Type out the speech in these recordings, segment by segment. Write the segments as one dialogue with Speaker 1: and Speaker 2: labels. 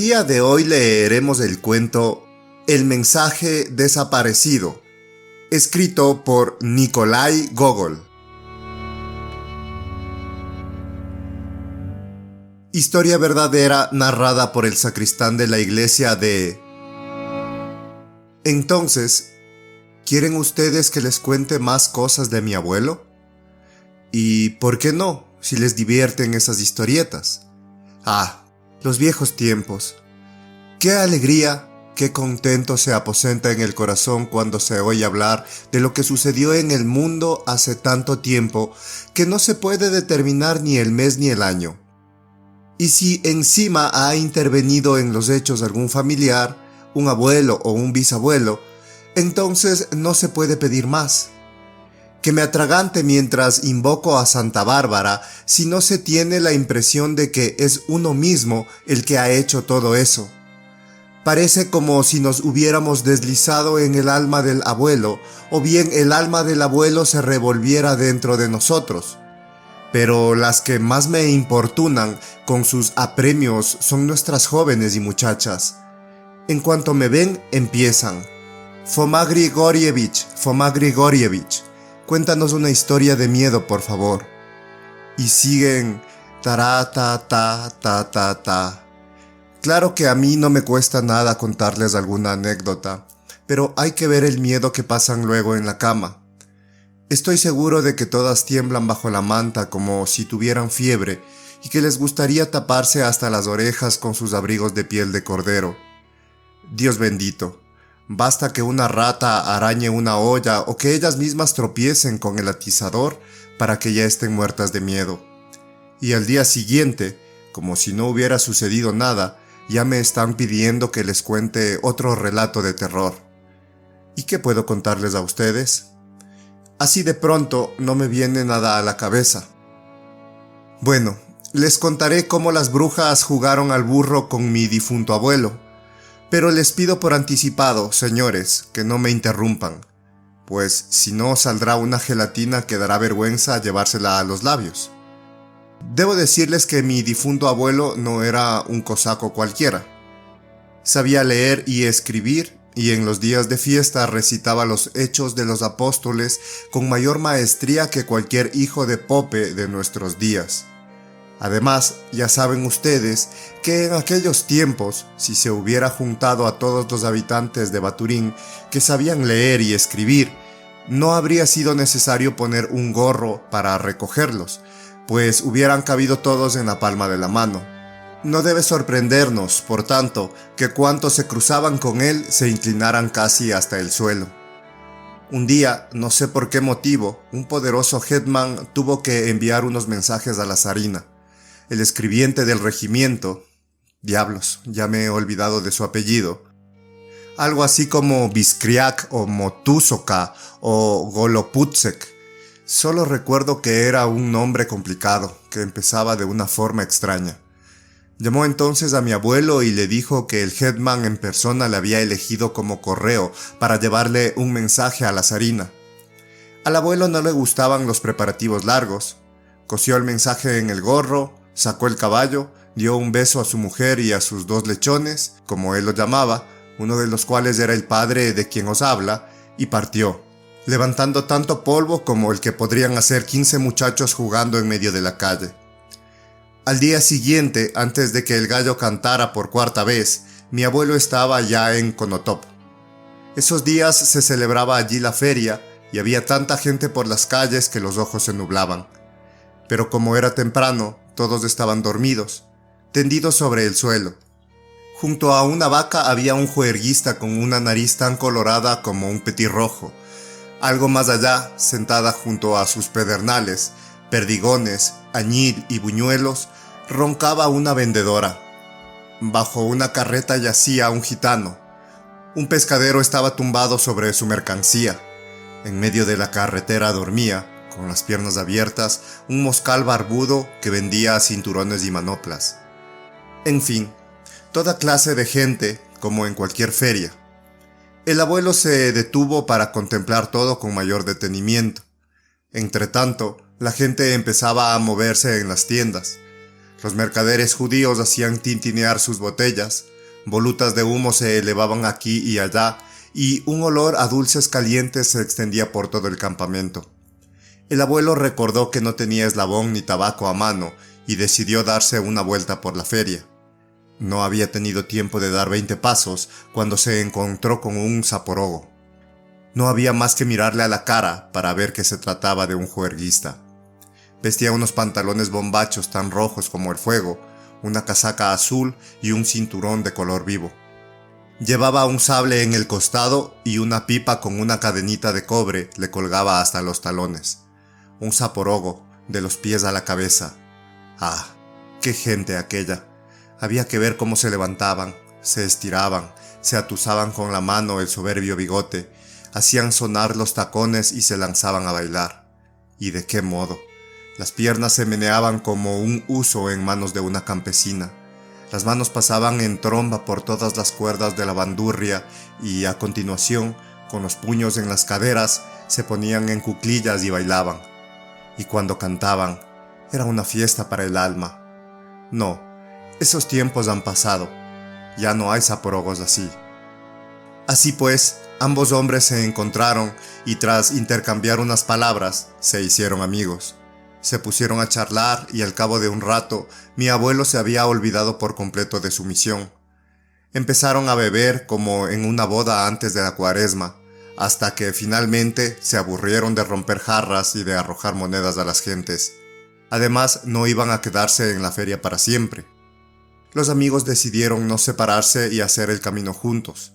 Speaker 1: día de hoy leeremos el cuento El mensaje desaparecido, escrito por Nikolai Gogol. Historia verdadera narrada por el sacristán de la iglesia de... Entonces, ¿quieren ustedes que les cuente más cosas de mi abuelo? ¿Y por qué no, si les divierten esas historietas? Ah, los viejos tiempos. Qué alegría, qué contento se aposenta en el corazón cuando se oye hablar de lo que sucedió en el mundo hace tanto tiempo que no se puede determinar ni el mes ni el año. Y si encima ha intervenido en los hechos algún familiar, un abuelo o un bisabuelo, entonces no se puede pedir más. Que me atragante mientras invoco a Santa Bárbara si no se tiene la impresión de que es uno mismo el que ha hecho todo eso. Parece como si nos hubiéramos deslizado en el alma del abuelo, o bien el alma del abuelo se revolviera dentro de nosotros. Pero las que más me importunan con sus apremios son nuestras jóvenes y muchachas. En cuanto me ven, empiezan. Foma Grigorievich, cuéntanos una historia de miedo, por favor. Y siguen tará, ta, ta, ta, ta, ta. Claro que a mí no me cuesta nada contarles alguna anécdota, pero hay que ver el miedo que pasan luego en la cama. Estoy seguro de que todas tiemblan bajo la manta como si tuvieran fiebre y que les gustaría taparse hasta las orejas con sus abrigos de piel de cordero. Dios bendito. Basta que una rata arañe una olla o que ellas mismas tropiecen con el atizador para que ya estén muertas de miedo. Y al día siguiente, como si no hubiera sucedido nada, ya me están pidiendo que les cuente otro relato de terror. ¿Y qué puedo contarles a ustedes? Así de pronto no me viene nada a la cabeza. Bueno, les contaré cómo las brujas jugaron al burro con mi difunto abuelo. Pero les pido por anticipado, señores, que no me interrumpan, pues si no saldrá una gelatina que dará vergüenza llevársela a los labios. Debo decirles que mi difunto abuelo no era un cosaco cualquiera. Sabía leer y escribir, y en los días de fiesta recitaba los Hechos de los Apóstoles con mayor maestría que cualquier hijo de Pope de nuestros días. Además, ya saben ustedes que en aquellos tiempos, si se hubiera juntado a todos los habitantes de Baturín que sabían leer y escribir, no habría sido necesario poner un gorro para recogerlos, pues hubieran cabido todos en la palma de la mano. No debe sorprendernos, por tanto, que cuantos se cruzaban con él se inclinaran casi hasta el suelo. Un día, no sé por qué motivo, un poderoso hetman tuvo que enviar unos mensajes a la zarina. El escribiente del regimiento, diablos, ya me he olvidado de su apellido, algo así como Biskriak o Motusoka o Goloputsek. Solo recuerdo que era un nombre complicado, que empezaba de una forma extraña. Llamó entonces a mi abuelo y le dijo que el hetman en persona le había elegido como correo para llevarle un mensaje a la zarina. Al abuelo no le gustaban los preparativos largos. Cosió el mensaje en el gorro, sacó el caballo, dio un beso a su mujer y a sus dos lechones, como él los llamaba, uno de los cuales era el padre de quien os habla, y partió, levantando tanto polvo como el que podrían hacer 15 muchachos jugando en medio de la calle. Al día siguiente, antes de que el gallo cantara por cuarta vez, mi abuelo estaba ya en Konotop. Esos días se celebraba allí la feria y había tanta gente por las calles que los ojos se nublaban. Pero como era temprano, todos estaban dormidos, tendidos sobre el suelo. Junto a una vaca había un juerguista con una nariz tan colorada como un petirrojo. Algo más allá, sentada junto a sus pedernales, perdigones, añil y buñuelos, roncaba una vendedora. Bajo una carreta yacía un gitano. Un pescadero estaba tumbado sobre su mercancía. En medio de la carretera dormía, con las piernas abiertas, un moscal barbudo que vendía cinturones y manoplas. En fin, toda clase de gente, como en cualquier feria. El abuelo se detuvo para contemplar todo con mayor detenimiento. Entretanto, la gente empezaba a moverse en las tiendas. Los mercaderes judíos hacían tintinear sus botellas, Volutas de humo se elevaban aquí y allá, y un olor a dulces calientes se extendía por todo el campamento. El abuelo recordó que no tenía eslabón ni tabaco a mano y decidió darse una vuelta por la feria. No había tenido tiempo de dar 20 pasos cuando se encontró con un saporogo. No había más que mirarle a la cara para ver que se trataba de un juerguista. Vestía unos pantalones bombachos tan rojos como el fuego, una casaca azul y un cinturón de color vivo. Llevaba un sable en el costado y una pipa con una cadenita de cobre le colgaba hasta los talones. Un saporogo, de los pies a la cabeza. ¡Ah! ¡Qué gente aquella! Había que ver cómo se levantaban, se estiraban, se atusaban con la mano el soberbio bigote, hacían sonar los tacones y se lanzaban a bailar. ¿Y de qué modo? Las piernas se meneaban como un huso en manos de una campesina. Las manos pasaban en tromba por todas las cuerdas de la bandurria y, a continuación, con los puños en las caderas, se ponían en cuclillas y bailaban. Y cuando cantaban, era una fiesta para el alma. No, esos tiempos han pasado. Ya no hay saporogos así. Así pues, ambos hombres se encontraron y tras intercambiar unas palabras, se hicieron amigos. Se pusieron a charlar y al cabo de un rato, mi abuelo se había olvidado por completo de su misión. Empezaron a beber como en una boda antes de la Cuaresma, hasta que finalmente se aburrieron de romper jarras y de arrojar monedas a las gentes. Además, no iban a quedarse en la feria para siempre. Los amigos decidieron no separarse y hacer el camino juntos.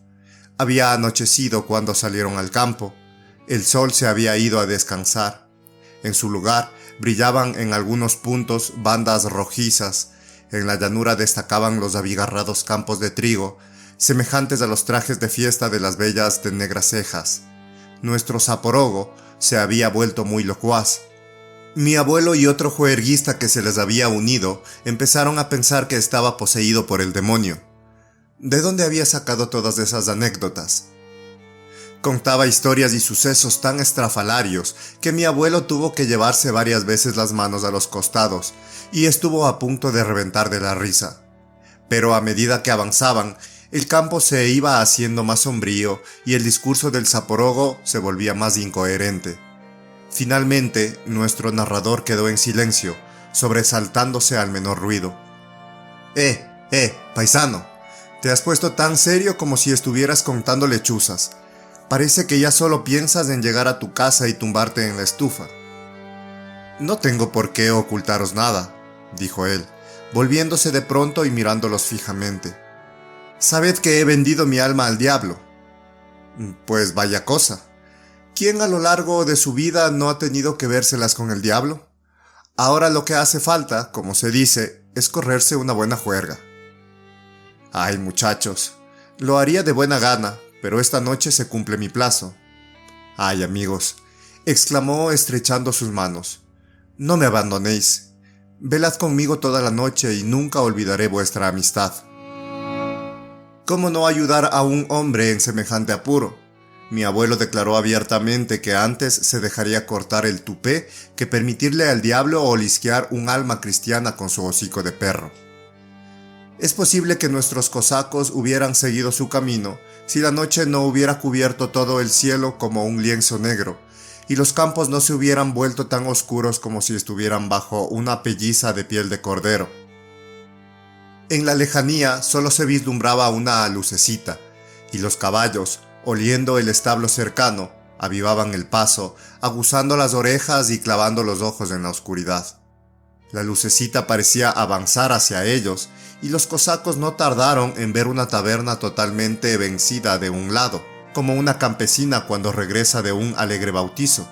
Speaker 1: Había anochecido cuando salieron al campo. El sol se había ido a descansar. En su lugar, brillaban en algunos puntos bandas rojizas. En la llanura destacaban los abigarrados campos de trigo, semejantes a los trajes de fiesta de las bellas de negras cejas. Nuestro saporogo se había vuelto muy locuaz. Mi abuelo y otro juerguista que se les había unido empezaron a pensar que estaba poseído por el demonio. ¿De dónde había sacado todas esas anécdotas? Contaba historias y sucesos tan estrafalarios que mi abuelo tuvo que llevarse varias veces las manos a los costados y estuvo a punto de reventar de la risa. Pero a medida que avanzaban, el campo se iba haciendo más sombrío y el discurso del saporogo se volvía más incoherente. Finalmente, nuestro narrador quedó en silencio, sobresaltándose al menor ruido. Paisano, te has puesto tan serio como si estuvieras contando lechuzas. Parece que ya solo piensas en llegar a tu casa y tumbarte en la estufa. No tengo por qué ocultaros nada, dijo él, volviéndose de pronto y mirándolos fijamente. Sabed que he vendido mi alma al diablo. Pues vaya cosa. ¿Quién a lo largo de su vida no ha tenido que vérselas con el diablo? Ahora lo que hace falta, como se dice, es correrse una buena juerga. Ay, muchachos, lo haría de buena gana, pero esta noche se cumple mi plazo. Ay, amigos, exclamó estrechando sus manos, no me abandonéis. Velad conmigo toda la noche y nunca olvidaré vuestra amistad. ¿Cómo no ayudar a un hombre en semejante apuro? Mi abuelo declaró abiertamente que antes se dejaría cortar el tupé que permitirle al diablo olisquear un alma cristiana con su hocico de perro. Es posible que nuestros cosacos hubieran seguido su camino si la noche no hubiera cubierto todo el cielo como un lienzo negro, y los campos no se hubieran vuelto tan oscuros como si estuvieran bajo una pelliza de piel de cordero. En la lejanía solo se vislumbraba una lucecita, y los caballos, oliendo el establo cercano, avivaban el paso, aguzando las orejas y clavando los ojos en la oscuridad. La lucecita parecía avanzar hacia ellos, y los cosacos no tardaron en ver una taberna totalmente vencida de un lado, como una campesina cuando regresa de un alegre bautizo.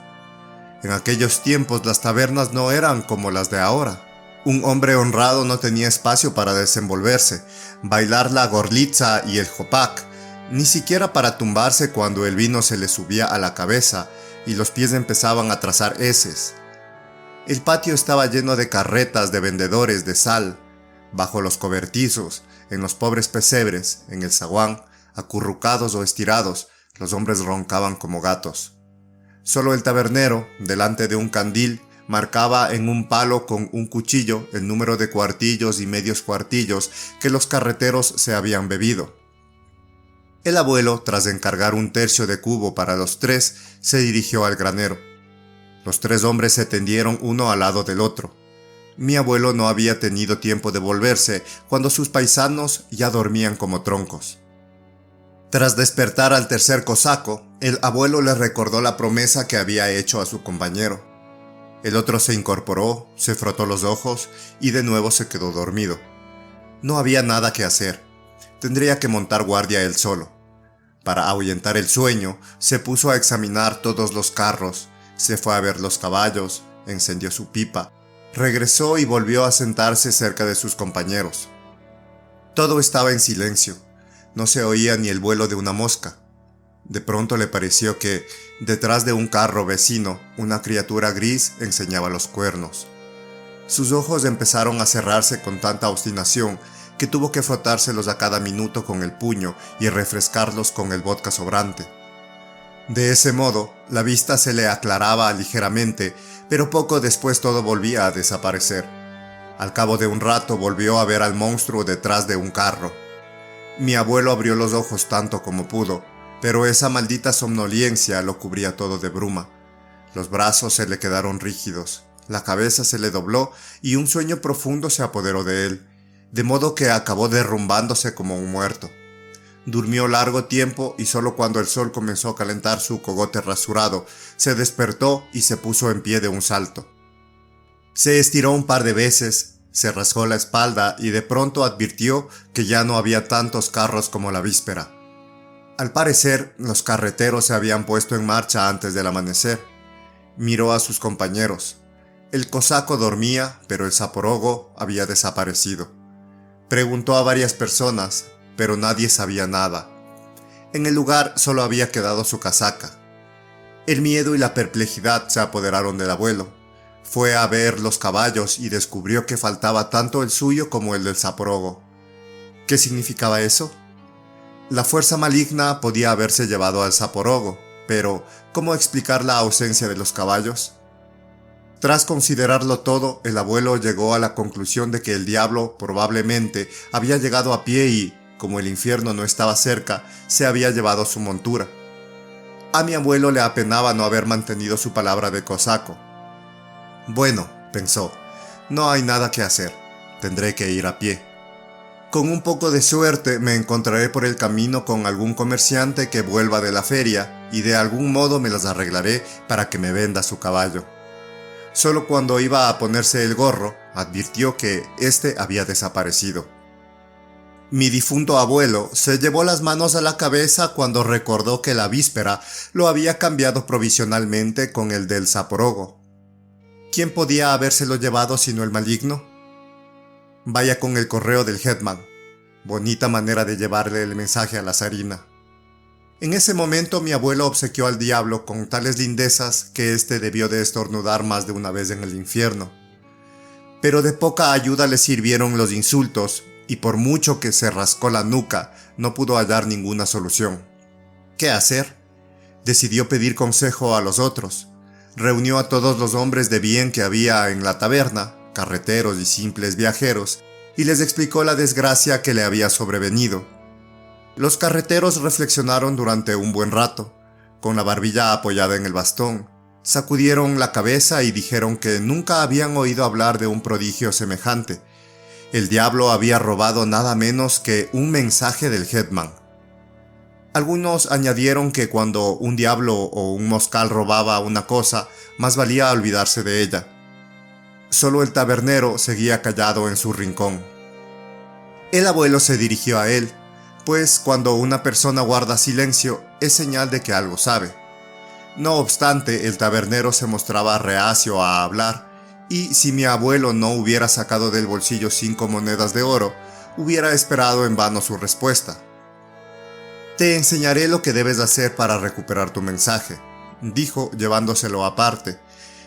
Speaker 1: En aquellos tiempos las tabernas no eran como las de ahora. Un hombre honrado no tenía espacio para desenvolverse, bailar la gorlitza y el jopac, ni siquiera para tumbarse cuando el vino se le subía a la cabeza y los pies empezaban a trazar eses. El patio estaba lleno de carretas de vendedores de sal. Bajo los cobertizos, en los pobres pesebres, en el zaguán, acurrucados o estirados, los hombres roncaban como gatos. Solo el tabernero, delante de un candil, Marcaba en un palo con un cuchillo el número de cuartillos y medios cuartillos que los carreteros se habían bebido. El abuelo, tras encargar un tercio de cubo para los tres, se dirigió al granero. Los tres hombres se tendieron uno al lado del otro. Mi abuelo no había tenido tiempo de volverse cuando sus paisanos ya dormían como troncos. Tras despertar al tercer cosaco, el abuelo le recordó la promesa que había hecho a su compañero. El otro se incorporó, se frotó los ojos y de nuevo se quedó dormido. No había nada que hacer. Tendría que montar guardia él solo. Para ahuyentar el sueño, se puso a examinar todos los carros, se fue a ver los caballos, encendió su pipa, regresó y volvió a sentarse cerca de sus compañeros. Todo estaba en silencio, no se oía ni el vuelo de una mosca. De pronto le pareció que, detrás de un carro vecino, una criatura gris enseñaba los cuernos. Sus ojos empezaron a cerrarse con tanta obstinación que tuvo que frotárselos a cada minuto con el puño y refrescarlos con el vodka sobrante. De ese modo, la vista se le aclaraba ligeramente, pero poco después todo volvía a desaparecer. Al cabo de un rato volvió a ver al monstruo detrás de un carro. Mi abuelo abrió los ojos tanto como pudo, pero esa maldita somnolencia lo cubría todo de bruma. Los brazos se le quedaron rígidos, la cabeza se le dobló y un sueño profundo se apoderó de él, de modo que acabó derrumbándose como un muerto. Durmió largo tiempo y solo cuando el sol comenzó a calentar su cogote rasurado, se despertó y se puso en pie de un salto. Se estiró un par de veces, se rasgó la espalda y de pronto advirtió que ya no había tantos carros como la víspera. Al parecer, los carreteros se habían puesto en marcha antes del amanecer. Miró a sus compañeros. El cosaco dormía, pero el zaporogo había desaparecido. Preguntó a varias personas, pero nadie sabía nada. En el lugar solo había quedado su casaca. El miedo y la perplejidad se apoderaron del abuelo. Fue a ver los caballos y descubrió que faltaba tanto el suyo como el del zaporogo. ¿Qué significaba eso? La fuerza maligna podía haberse llevado al zaporogo, pero ¿cómo explicar la ausencia de los caballos? Tras considerarlo todo, el abuelo llegó a la conclusión de que el diablo probablemente había llegado a pie y, como el infierno no estaba cerca, se había llevado su montura. A mi abuelo le apenaba no haber mantenido su palabra de cosaco. Bueno, pensó, no hay nada que hacer, tendré que ir a pie. Con un poco de suerte me encontraré por el camino con algún comerciante que vuelva de la feria y de algún modo me las arreglaré para que me venda su caballo. Solo cuando iba a ponerse el gorro, advirtió que éste había desaparecido. Mi difunto abuelo se llevó las manos a la cabeza cuando recordó que la víspera lo había cambiado provisionalmente con el del zaporogo. ¿Quién podía habérselo llevado sino el maligno? Vaya con el correo del Hetman. Bonita manera de llevarle el mensaje a la zarina. En ese momento mi abuelo obsequió al diablo con tales lindezas que éste debió de estornudar más de una vez en el infierno. Pero de poca ayuda le sirvieron los insultos y por mucho que se rascó la nuca, no pudo hallar ninguna solución. ¿Qué hacer? Decidió pedir consejo a los otros. Reunió a todos los hombres de bien que había en la taberna, carreteros y simples viajeros, y les explicó la desgracia que le había sobrevenido. Los carreteros reflexionaron durante un buen rato, con la barbilla apoyada en el bastón, sacudieron la cabeza y dijeron que nunca habían oído hablar de un prodigio semejante. El diablo había robado nada menos que un mensaje del Hetman. Algunos añadieron que cuando un diablo o un moscal robaba una cosa, más valía olvidarse de ella. Solo el tabernero seguía callado en su rincón. El abuelo se dirigió a él, pues cuando una persona guarda silencio es señal de que algo sabe. No obstante, el tabernero se mostraba reacio a hablar, y si mi abuelo no hubiera sacado del bolsillo 5 monedas de oro, hubiera esperado en vano su respuesta. «Te enseñaré lo que debes hacer para recuperar tu mensaje», dijo llevándoselo aparte.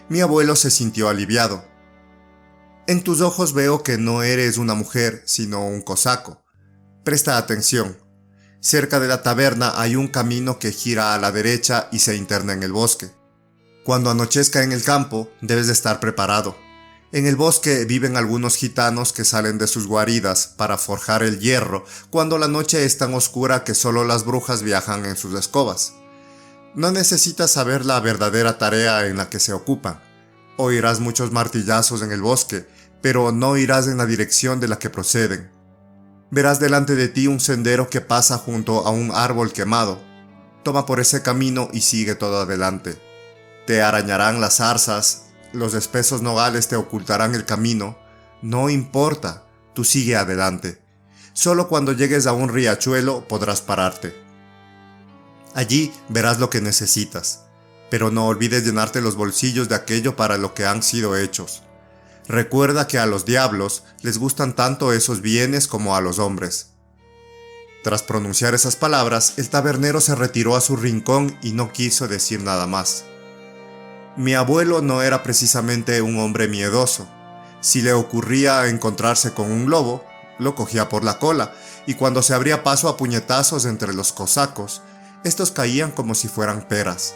Speaker 1: Mi abuelo se sintió aliviado. «En tus ojos veo que no eres una mujer, sino un cosaco. Presta atención. Cerca de la taberna hay un camino que gira a la derecha y se interna en el bosque. Cuando anochezca en el campo, debes de estar preparado. En el bosque viven algunos gitanos que salen de sus guaridas para forjar el hierro cuando la noche es tan oscura que solo las brujas viajan en sus escobas. No necesitas saber la verdadera tarea en la que se ocupan. Oirás muchos martillazos en el bosque, pero no irás en la dirección de la que proceden. Verás delante de ti un sendero que pasa junto a un árbol quemado. Toma por ese camino y sigue todo adelante. Te arañarán las zarzas, los espesos nogales te ocultarán el camino. No importa, tú sigue adelante. Solo cuando llegues a un riachuelo podrás pararte. Allí verás lo que necesitas, pero no olvides llenarte los bolsillos de aquello para lo que han sido hechos. Recuerda que a los diablos les gustan tanto esos bienes como a los hombres. Tras pronunciar esas palabras, el tabernero se retiró a su rincón y no quiso decir nada más. Mi abuelo no era precisamente un hombre miedoso. Si le ocurría encontrarse con un lobo, lo cogía por la cola, y cuando se abría paso a puñetazos entre los cosacos, estos caían como si fueran peras.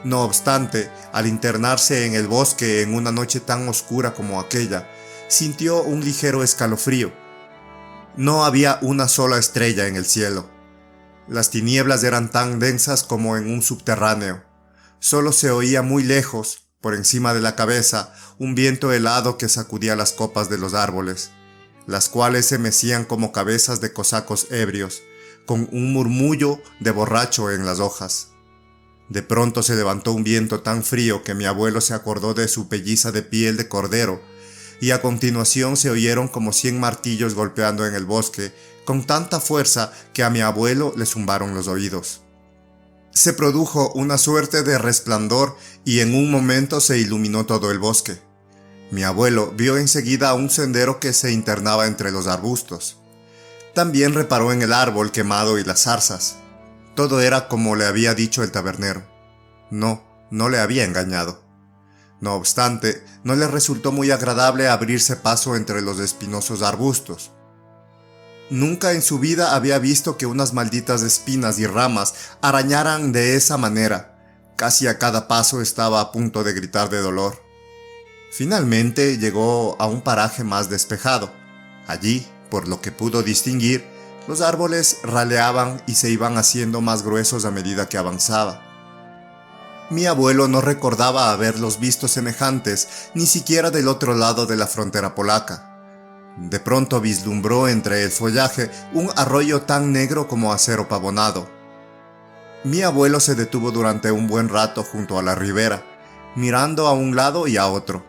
Speaker 1: No obstante, al internarse en el bosque en una noche tan oscura como aquella, sintió un ligero escalofrío. No había una sola estrella en el cielo. Las tinieblas eran tan densas como en un subterráneo. Solo se oía muy lejos, por encima de la cabeza, un viento helado que sacudía las copas de los árboles, las cuales se mecían como cabezas de cosacos ebrios, con un murmullo de borracho en las hojas. De pronto se levantó un viento tan frío que mi abuelo se acordó de su pelliza de piel de cordero, y a continuación se oyeron como 100 martillos golpeando en el bosque, con tanta fuerza que a mi abuelo le zumbaron los oídos. Se produjo una suerte de resplandor y en un momento se iluminó todo el bosque. Mi abuelo vio enseguida un sendero que se internaba entre los arbustos. También reparó en el árbol quemado y las zarzas. Todo era como le había dicho el tabernero. No le había engañado. No obstante, no le resultó muy agradable abrirse paso entre los espinosos arbustos. Nunca en su vida había visto que unas malditas espinas y ramas arañaran de esa manera. Casi a cada paso estaba a punto de gritar de dolor. Finalmente llegó a un paraje más despejado. Allí, por lo que pudo distinguir, los árboles raleaban y se iban haciendo más gruesos a medida que avanzaba. Mi abuelo no recordaba haberlos visto semejantes ni siquiera del otro lado de la frontera polaca. De pronto vislumbró entre el follaje un arroyo tan negro como acero pavonado. Mi abuelo se detuvo durante un buen rato junto a la ribera, mirando a un lado y a otro.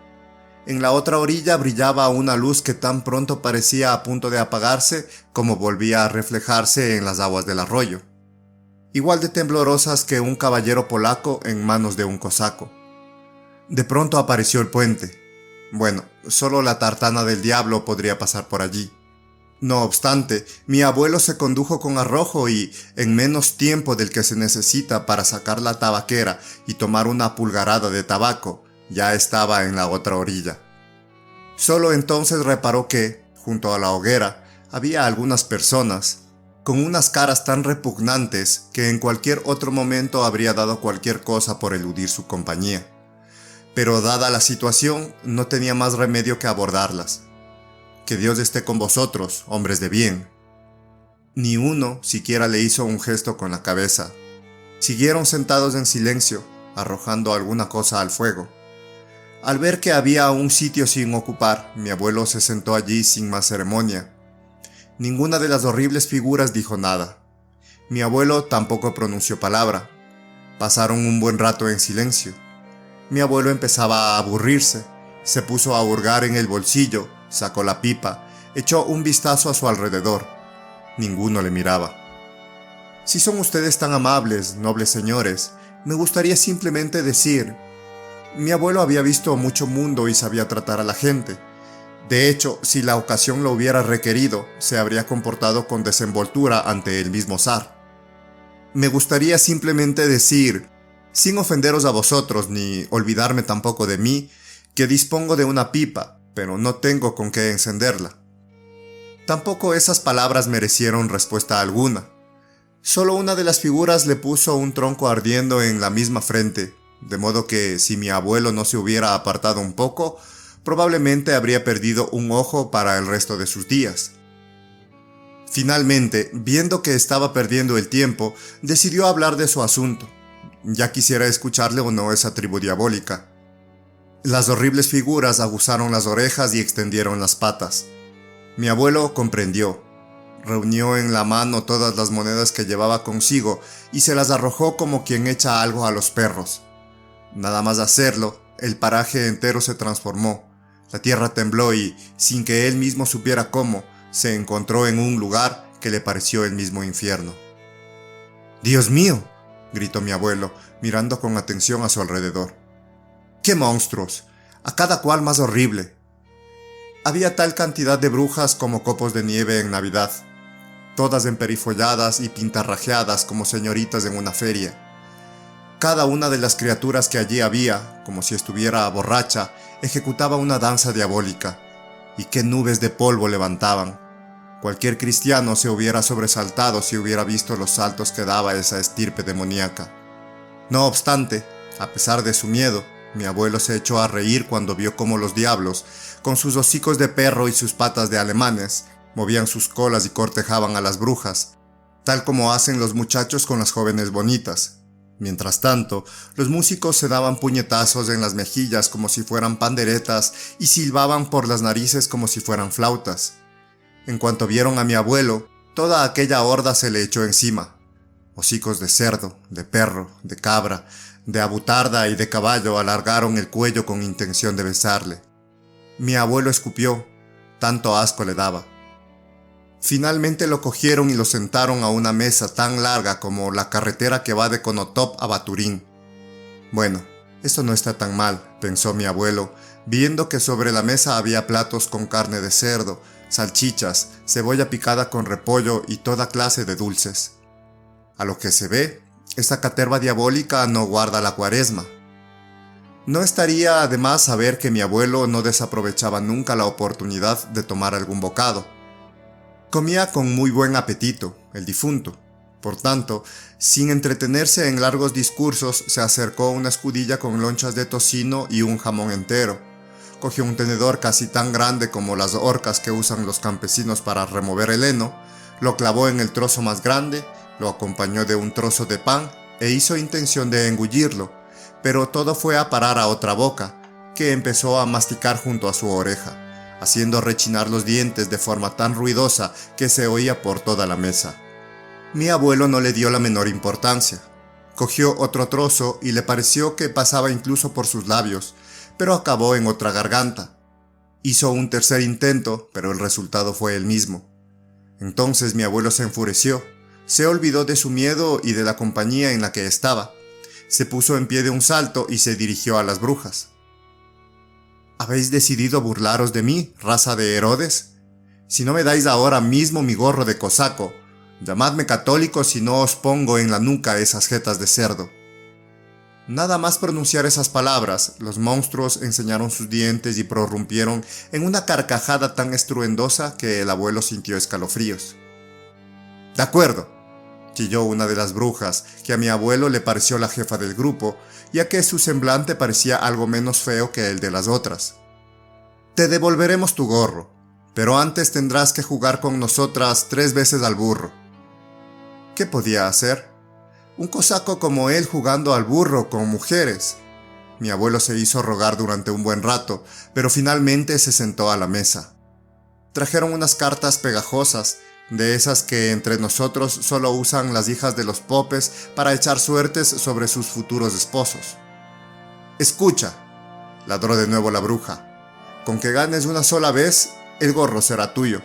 Speaker 1: En la otra orilla brillaba una luz que tan pronto parecía a punto de apagarse como volvía a reflejarse en las aguas del arroyo, igual de temblorosas que un caballero polaco en manos de un cosaco. De pronto apareció el puente. Bueno, solo la tartana del diablo podría pasar por allí. No obstante, mi abuelo se condujo con arrojo y, en menos tiempo del que se necesita para sacar la tabaquera y tomar una pulgarada de tabaco, ya estaba en la otra orilla. Solo entonces reparó que, junto a la hoguera, había algunas personas, con unas caras tan repugnantes que en cualquier otro momento habría dado cualquier cosa por eludir su compañía. Pero dada la situación, no tenía más remedio que abordarlas. Que Dios esté con vosotros, hombres de bien. Ni uno siquiera le hizo un gesto con la cabeza. Siguieron sentados en silencio, arrojando alguna cosa al fuego. Al ver que había un sitio sin ocupar, mi abuelo se sentó allí sin más ceremonia. Ninguna de las horribles figuras dijo nada. Mi abuelo tampoco pronunció palabra. Pasaron un buen rato en silencio. Mi abuelo empezaba a aburrirse, se puso a hurgar en el bolsillo, sacó la pipa, echó un vistazo a su alrededor. Ninguno le miraba. Si son ustedes tan amables, nobles señores, me gustaría simplemente decir... Mi abuelo había visto mucho mundo y sabía tratar a la gente. De hecho, si la ocasión lo hubiera requerido, se habría comportado con desenvoltura ante el mismo zar. Me gustaría simplemente decir... sin ofenderos a vosotros ni olvidarme tampoco de mí, que dispongo de una pipa, pero no tengo con qué encenderla. Tampoco esas palabras merecieron respuesta alguna. Solo una de las figuras le puso un tronco ardiendo en la misma frente, de modo que si mi abuelo no se hubiera apartado un poco, probablemente habría perdido un ojo para el resto de sus días. Finalmente, viendo que estaba perdiendo el tiempo, decidió hablar de su asunto. Ya quisiera escucharle o no esa tribu diabólica. Las horribles figuras aguzaron las orejas y extendieron las patas. Mi abuelo comprendió. Reunió en la mano todas las monedas que llevaba consigo y se las arrojó como quien echa algo a los perros. Nada más hacerlo, el paraje entero se transformó. La tierra tembló y, sin que él mismo supiera cómo, se encontró en un lugar que le pareció el mismo infierno. ¡Dios mío!, gritó mi abuelo, mirando con atención a su alrededor. ¡Qué monstruos! A cada cual más horrible. Había tal cantidad de brujas como copos de nieve en Navidad, todas emperifolladas y pintarrajeadas como señoritas en una feria. Cada una de las criaturas que allí había, como si estuviera borracha, ejecutaba una danza diabólica. Y qué nubes de polvo levantaban. Cualquier cristiano se hubiera sobresaltado si hubiera visto los saltos que daba esa estirpe demoníaca. No obstante, a pesar de su miedo, mi abuelo se echó a reír cuando vio cómo los diablos, con sus hocicos de perro y sus patas de alemanes, movían sus colas y cortejaban a las brujas, tal como hacen los muchachos con las jóvenes bonitas. Mientras tanto, los músicos se daban puñetazos en las mejillas como si fueran panderetas y silbaban por las narices como si fueran flautas. En cuanto vieron a mi abuelo, toda aquella horda se le echó encima. Hocicos de cerdo, de perro, de cabra, de abutarda y de caballo alargaron el cuello con intención de besarle. Mi abuelo escupió, tanto asco le daba. Finalmente lo cogieron y lo sentaron a una mesa tan larga como la carretera que va de Konotop a Baturín. Bueno, esto no está tan mal, pensó mi abuelo, viendo que sobre la mesa había platos con carne de cerdo, salchichas, cebolla picada con repollo y toda clase de dulces. A lo que se ve, esta caterva diabólica no guarda la cuaresma. No estaría además saber que mi abuelo no desaprovechaba nunca la oportunidad de tomar algún bocado. Comía con muy buen apetito, el difunto. Por tanto, sin entretenerse en largos discursos, se acercó a una escudilla con lonchas de tocino y un jamón entero. Cogió un tenedor casi tan grande como las horcas que usan los campesinos para remover el heno, lo clavó en el trozo más grande, lo acompañó de un trozo de pan e hizo intención de engullirlo, pero todo fue a parar a otra boca, que empezó a masticar junto a su oreja, haciendo rechinar los dientes de forma tan ruidosa que se oía por toda la mesa. Mi abuelo no le dio la menor importancia. Cogió otro trozo y le pareció que pasaba incluso por sus labios, pero acabó en otra garganta. Hizo un tercer intento, pero el resultado fue el mismo. Entonces mi abuelo se enfureció, se olvidó de su miedo y de la compañía en la que estaba. Se puso en pie de un salto y se dirigió a las brujas. ¿Habéis decidido burlaros de mí, raza de Herodes? Si no me dais ahora mismo mi gorro de cosaco, llamadme católico si no os pongo en la nuca esas jetas de cerdo. Nada más pronunciar esas palabras, los monstruos enseñaron sus dientes y prorrumpieron en una carcajada tan estruendosa que el abuelo sintió escalofríos. «De acuerdo», chilló una de las brujas, que a mi abuelo le pareció la jefa del grupo, ya que su semblante parecía algo menos feo que el de las otras. «Te devolveremos tu gorro, pero antes tendrás que jugar con nosotras 3 veces al burro». ¿Qué podía hacer? Un cosaco como él jugando al burro con mujeres. Mi abuelo se hizo rogar durante un buen rato, pero finalmente se sentó a la mesa. Trajeron unas cartas pegajosas, de esas que entre nosotros solo usan las hijas de los popes para echar suertes sobre sus futuros esposos. «Escucha», ladró de nuevo la bruja, «con que ganes una sola vez, el gorro será tuyo.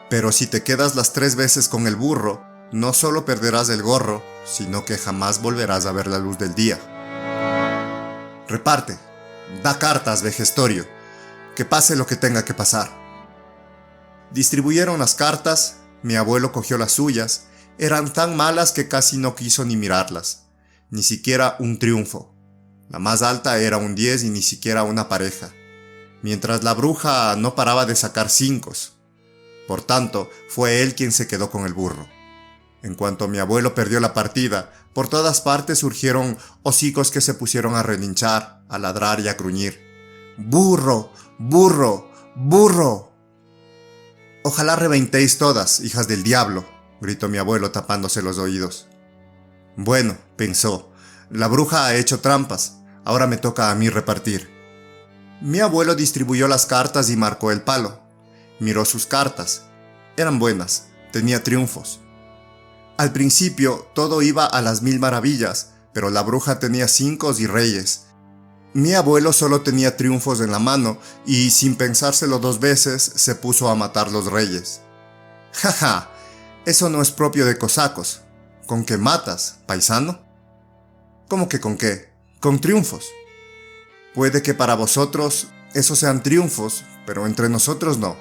Speaker 1: Pero si te quedas las 3 veces con el burro, no solo perderás el gorro, sino que jamás volverás a ver la luz del día. Reparte, da cartas, vejestorio, que pase lo que tenga que pasar». Distribuyeron las cartas, mi abuelo cogió las suyas, eran tan malas que casi no quiso ni mirarlas, ni siquiera un triunfo. La más alta era un 10 y ni siquiera una pareja, mientras la bruja no paraba de sacar 5. Por tanto, fue él quien se quedó con el burro. En cuanto mi abuelo perdió la partida, por todas partes surgieron hocicos que se pusieron a relinchar, a ladrar y a gruñir. ¡Burro! ¡Burro! ¡Burro! Ojalá reventéis todas, hijas del diablo, gritó mi abuelo tapándose los oídos. Bueno, pensó, la bruja ha hecho trampas, ahora me toca a mí repartir. Mi abuelo distribuyó las cartas y marcó el palo. Miró sus cartas. Eran buenas, tenía triunfos. Al principio todo iba a las mil maravillas, pero la bruja tenía 5 y reyes. Mi abuelo solo tenía triunfos en la mano y, sin pensárselo 2 veces, se puso a matar los reyes. ¡Ja! Eso no es propio de cosacos. ¿Con qué matas, paisano? ¿Cómo que con qué? Con triunfos. Puede que para vosotros esos sean triunfos, pero entre nosotros no.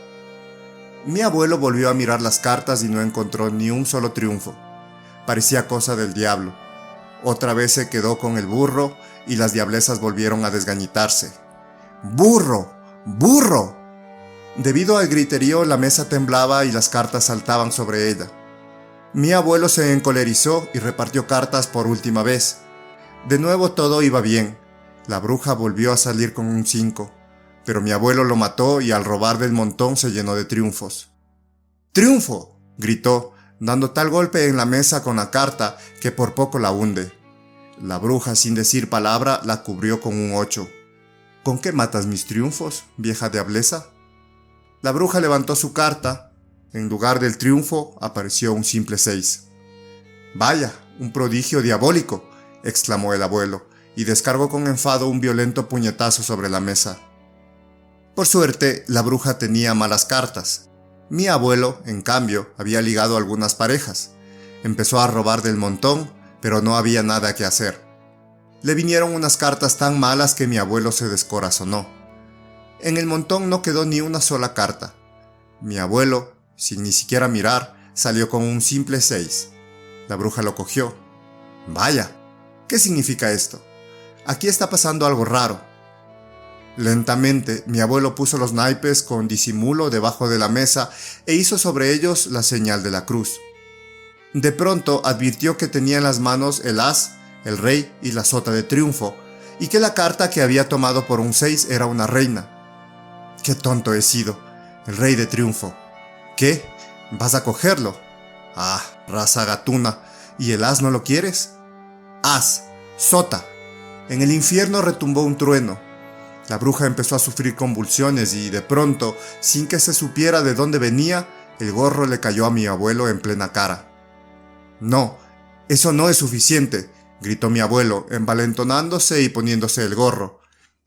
Speaker 1: Mi abuelo volvió a mirar las cartas y no encontró ni un solo triunfo. Parecía cosa del diablo. Otra vez se quedó con el burro y las diablesas volvieron a desgañitarse. ¡Burro! ¡Burro! Debido al griterío, la mesa temblaba y las cartas saltaban sobre ella. Mi abuelo se encolerizó y repartió cartas por última vez. De nuevo todo iba bien. La bruja volvió a salir con un 5, pero mi abuelo lo mató y al robar del montón se llenó de triunfos. ¡Triunfo!, gritó, dando tal golpe en la mesa con la carta que por poco la hunde. La bruja, sin decir palabra, la cubrió con un 8. ¿Con qué matas mis triunfos, vieja diablesa? La bruja levantó su carta. En lugar del triunfo apareció un simple 6. «Vaya, un prodigio diabólico», exclamó el abuelo, y descargó con enfado un violento puñetazo sobre la mesa. Por suerte, la bruja tenía malas cartas. Mi abuelo, en cambio, había ligado algunas parejas. Empezó a robar del montón, pero no había nada que hacer. Le vinieron unas cartas tan malas que mi abuelo se descorazonó. En el montón no quedó ni una sola carta. Mi abuelo, sin ni siquiera mirar, salió con un simple 6. La bruja lo cogió. «Vaya, ¿qué significa esto? Aquí está pasando algo raro». Lentamente, mi abuelo puso los naipes con disimulo debajo de la mesa e hizo sobre ellos la señal de la cruz. De pronto advirtió que tenía en las manos el as, el rey y la sota de triunfo, y que la carta que había tomado por un 6 era una reina. «¡Qué tonto he sido! El rey de triunfo». «¿Qué? ¿Vas a cogerlo?» «Ah, raza gatuna. ¿Y el as no lo quieres?» «As, sota». En el infierno retumbó un trueno. La bruja empezó a sufrir convulsiones y, de pronto, sin que se supiera de dónde venía, el gorro le cayó a mi abuelo en plena cara. «No, eso no es suficiente», gritó mi abuelo, envalentonándose y poniéndose el gorro.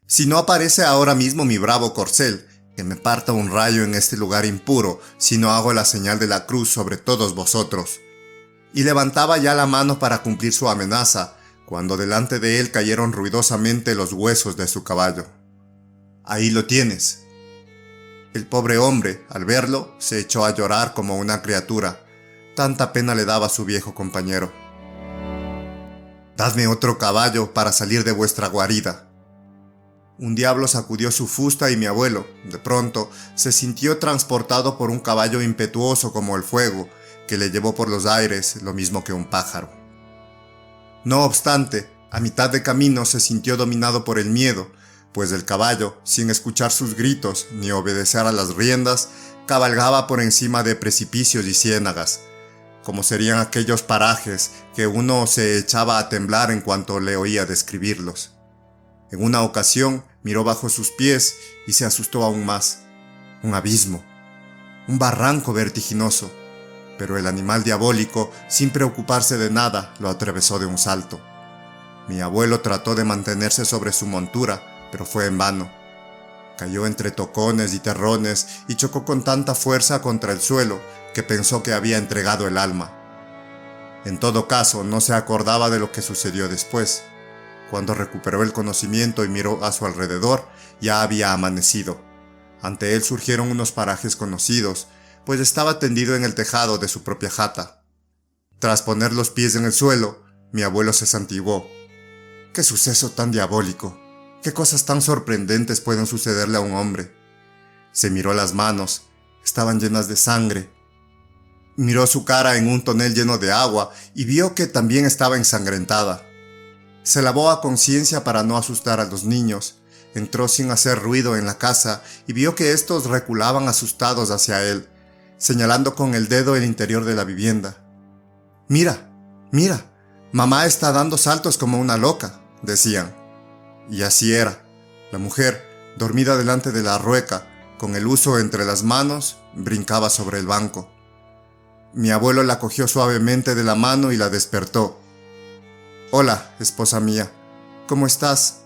Speaker 1: «Si no aparece ahora mismo mi bravo corcel, que me parta un rayo en este lugar impuro, si no hago la señal de la cruz sobre todos vosotros». Y levantaba ya la mano para cumplir su amenaza, cuando delante de él cayeron ruidosamente los huesos de su caballo. «Ahí lo tienes». El pobre hombre, al verlo, se echó a llorar como una criatura. Tanta pena le daba a su viejo compañero. «Dadme otro caballo para salir de vuestra guarida». Un diablo sacudió su fusta y mi abuelo, de pronto, se sintió transportado por un caballo impetuoso como el fuego, que le llevó por los aires, lo mismo que un pájaro. No obstante, a mitad de camino se sintió dominado por el miedo, pues el caballo, sin escuchar sus gritos ni obedecer a las riendas, cabalgaba por encima de precipicios y ciénagas, como serían aquellos parajes que uno se echaba a temblar en cuanto le oía describirlos. En una ocasión miró bajo sus pies y se asustó aún más. Un abismo, un barranco vertiginoso, pero el animal diabólico, sin preocuparse de nada, lo atravesó de un salto. Mi abuelo trató de mantenerse sobre su montura, pero fue en vano. Cayó entre tocones y terrones y chocó con tanta fuerza contra el suelo que pensó que había entregado el alma. En todo caso, no se acordaba de lo que sucedió después. Cuando recuperó el conocimiento y miró a su alrededor, ya había amanecido. Ante él surgieron unos parajes conocidos, pues estaba tendido en el tejado de su propia jata. Tras poner los pies en el suelo, mi abuelo se santiguó. ¡Qué suceso tan diabólico! ¿Qué cosas tan sorprendentes pueden sucederle a un hombre? Se miró las manos, estaban llenas de sangre. Miró su cara en un tonel lleno de agua y vio que también estaba ensangrentada. Se lavó a conciencia para no asustar a los niños. Entró sin hacer ruido en la casa y vio que estos reculaban asustados hacia él, señalando con el dedo el interior de la vivienda. «Mira, mira, mamá está dando saltos como una loca», decían. Y así era. La mujer, dormida delante de la rueca, con el huso entre las manos, brincaba sobre el banco. Mi abuelo la cogió suavemente de la mano y la despertó. «Hola, esposa mía, ¿cómo estás?».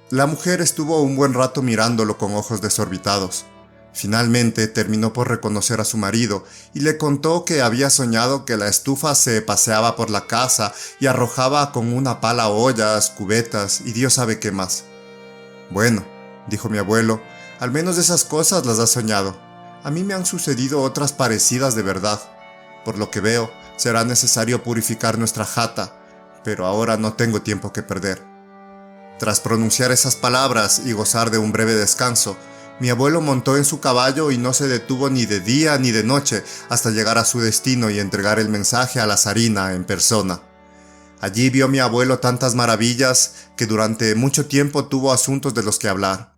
Speaker 1: La mujer estuvo un buen rato mirándolo con ojos desorbitados. Finalmente terminó por reconocer a su marido y le contó que había soñado que la estufa se paseaba por la casa y arrojaba con una pala ollas, cubetas y Dios sabe qué más. «Bueno», dijo mi abuelo, «al menos esas cosas las has soñado. A mí me han sucedido otras parecidas de verdad. Por lo que veo, será necesario purificar nuestra jata, pero ahora no tengo tiempo que perder». Tras pronunciar esas palabras y gozar de un breve descanso, mi abuelo montó en su caballo y no se detuvo ni de día ni de noche hasta llegar a su destino y entregar el mensaje a la zarina en persona. Allí vio mi abuelo tantas maravillas que durante mucho tiempo tuvo asuntos de los que hablar.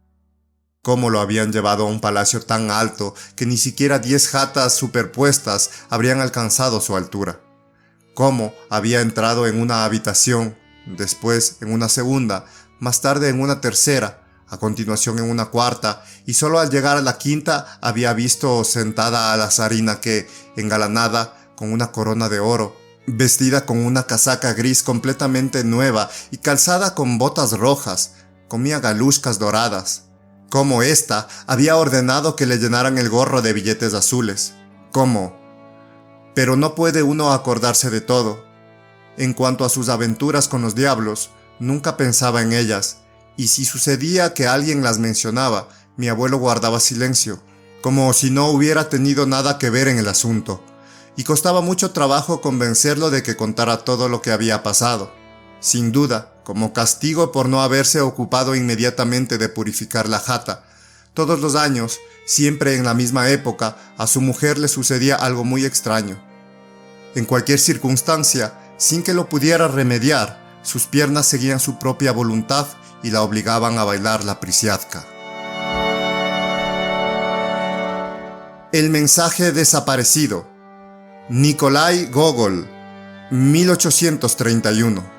Speaker 1: Cómo lo habían llevado a un palacio tan alto que ni siquiera 10 jatas superpuestas habrían alcanzado su altura. Cómo había entrado en una habitación, después en una segunda, más tarde en una tercera, a continuación en una cuarta, y solo al llegar a la quinta había visto sentada a la zarina que, engalanada, con una corona de oro, vestida con una casaca gris completamente nueva y calzada con botas rojas, comía galuscas doradas. Cómo ésta había ordenado que le llenaran el gorro de billetes azules. Cómo. Pero no puede uno acordarse de todo. En cuanto a sus aventuras con los diablos, nunca pensaba en ellas, y si sucedía que alguien las mencionaba, mi abuelo guardaba silencio, como si no hubiera tenido nada que ver en el asunto, y costaba mucho trabajo convencerlo de que contara todo lo que había pasado. Sin duda, como castigo por no haberse ocupado inmediatamente de purificar la jata, todos los años, siempre en la misma época, a su mujer le sucedía algo muy extraño. En cualquier circunstancia, sin que lo pudiera remediar, sus piernas seguían su propia voluntad y la obligaban a bailar la prisiatka. El mensaje desaparecido. Nikolai Gogol, 1831.